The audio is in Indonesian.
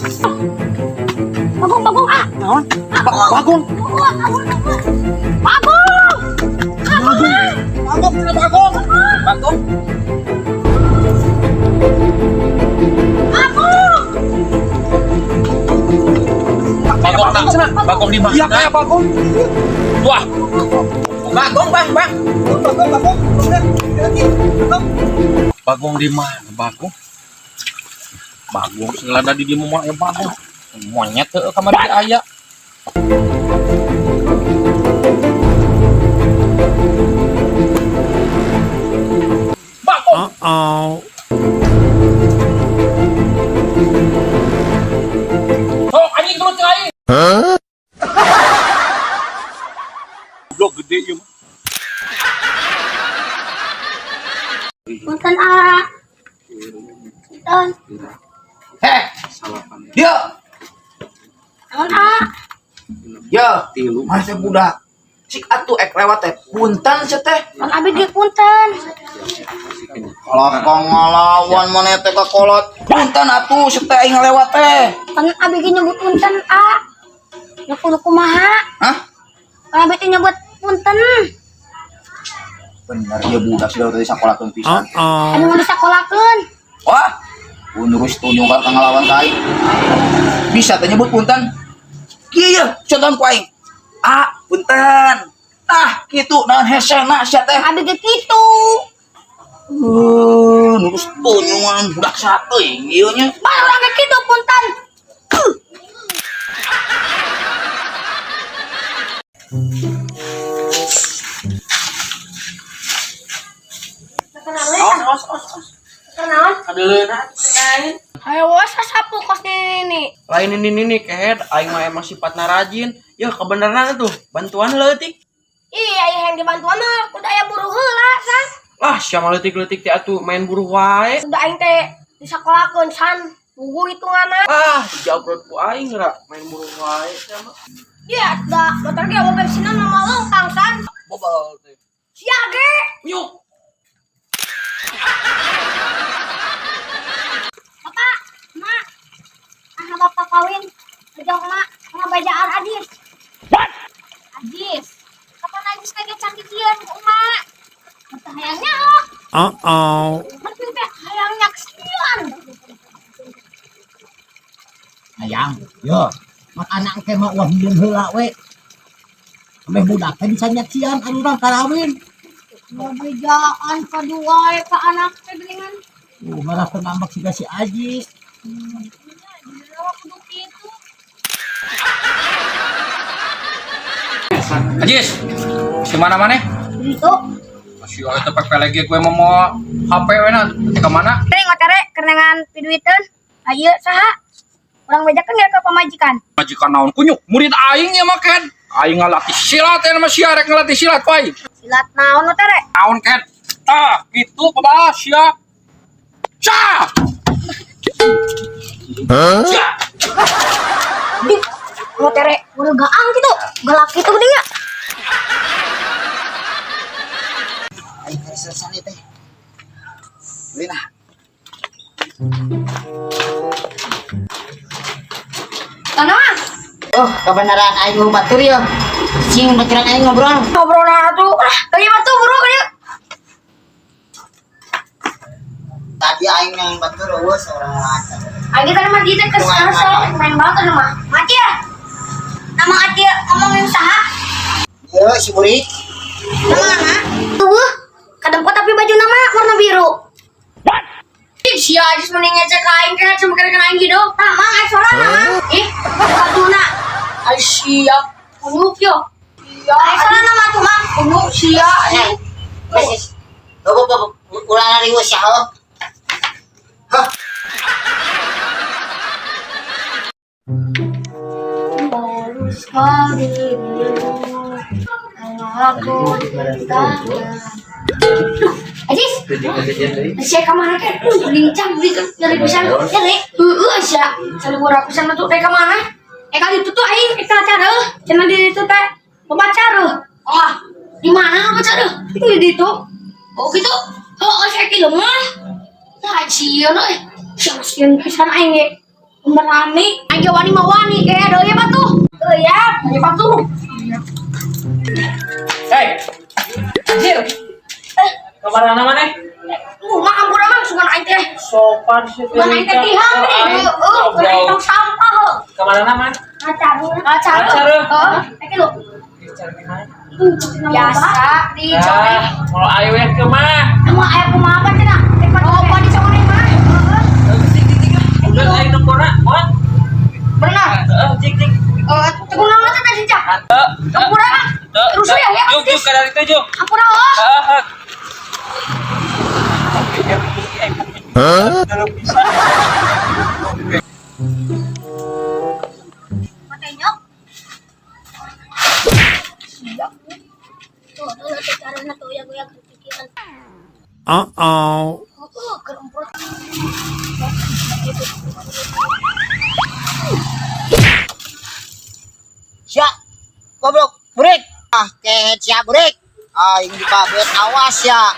Bagong ah. Naon? Bagong. Bagong. Bagong. Bagong tak sana, bagong di mana? Iya kayak bagong. Wah, bagong bang. Bagong di mana? Bagong. Bagong selada di rumah ya bagong. Monyet tuh kamar di ayah. Bagong. Oh, anjing terus aing. Blok gede ya. Punten ah. Punten. Heh. Dia. Naon ah. Ya, masih budak. Cik atuh ek lewat teh. Punten sia teh. Pan abi ge punten. Kalau ngalawan mana teh kakolot. Punten atuh sia teh aing lewat teh. Pan abi ge nyebut punten ah. Ya kudu kumaha? Hah? Pan abi teh nyebut punten. Bener ya budak sudah tadi sakolakeun pisan. Anu mau disakolakeun. Wah. Unurus tuh nyungkal ka ngalawan ka aing. Bisa teh nyebut punten. Kieu ya, contohan ku aing. Ah, punten. Ah, kitu naon hesena sia teh. Abi ge kitu. Nurus tuh nyungan budak sateuy ieu nya. Pan urang ge kitu punten. Kenaon? Adeuleuna. Ayo wes sapu kos ini. Lain ini kehed aing mah emang sifatna rajin. Ya kebenaran tuh bantuan leutik. Iya, yang dibantuan mah udah aya buru heula, San. Lah sia mah leutik-leutik teh atuh main buruh wae. Udah aing teh disakolakeun San. Buku hitunganna. Ah, dijawab ku aing geura main buruh wae sia mah. Iya, da motor ge aya bensinan mah lengkang San. Bobal teh. Sia ge. Nyuk. Bapak, Mak. Ah, bapak kawin. Ejong Mak, ngabajaan Adis. What? Adis. Kapan Adis lagi cantik ieu ku Mak? Mata hayangnya oh. Mati teh hayangnya kesian. Hayang, yo, mak anak ke mah wah hieun heula we. Ameh budak teh bisa nyaksian anu urang karawin. Ngabajaan kadua ka anak teh geuningan. Malah ngambek siga si Aji. Kudu kitu. Ajis, si mana maneh? Itu. Masih ada tempat lagi gue mau HP we na. Ke mana? Teh ngotere kerenangan piduiteun. Ayeuna saha? Urang bejakeun ge ka pamajikan. Majikan naon kunyuk? Murid aing ya makan. Aing ngalatih silat ya masih arek ngalatih silat pai. Silat naon ngotere? Naon ken? Ah, gitu pada sia. Ca. Cia. Ngotere udah gaang gitu. Galak gitu geuning nya. Aing resesan teh. Lina. Tanaman. Oh, kebenaran aing mau batur ya. Cing baturan aing ngobrol. Ngobrol atuh. Kali batu buru kali. Tadi aing yang batur eueus orang lancar. Aing tadi mah kita ke sana main batu mah. Mati ya. Nama Atia ngomongin saha? Yo si Buri. Mana? Tuh. Kadempot tapi baju nama warna biru. Si Ajis mending ngecek aing kan cuma kena aing gitu. Tah, mang aing sorang mah. Ih, batuna. Ai siap. Unuk yo. Iya, aing sorang nama tuh mang. Unuk sia. Wes. Bobo ulah riweuh saha. Hah. Baru sekali aku Ajis, saya kemana kan? Lincah beli dari pisan, jadi, aja. Kalau gua pisan itu teh kemana? Kali itu tuh aing acara, cina di itu teh pemacara. Oh, di mana pemacara? Itu di itu. Oh gitu. Oh, saya kira mah. Nah, sia loh. Siang pisan aing. Merami, aja wani mawani kayak doya batu. Ya, aja batu. Hei, anjir. Kemana mana? Mah ampun emang suka aing teh. Sopan sih. Suka aing teh tihang nih. Aing tong sampah. Kemana nama? Acar. Heeh, lu. Biasa di coreng. Kalau ayo ya ke mah. Emang aya kumaha apa cenah? Oh, pan di coreng mah. Udah ayo nongkrong, buat. Benar. Cik. Tunggu nama teh tadi cak. Ampura mah. Terus ya. Yuk ke dari itu, yuk. Ampura oh. Matanya. Siap. Tuh, cara na tuh yang goyang pikiran. Kerempot. Siap. Goblok, burik. Ah, kehet siap burik. Ah, ini babet awas ya.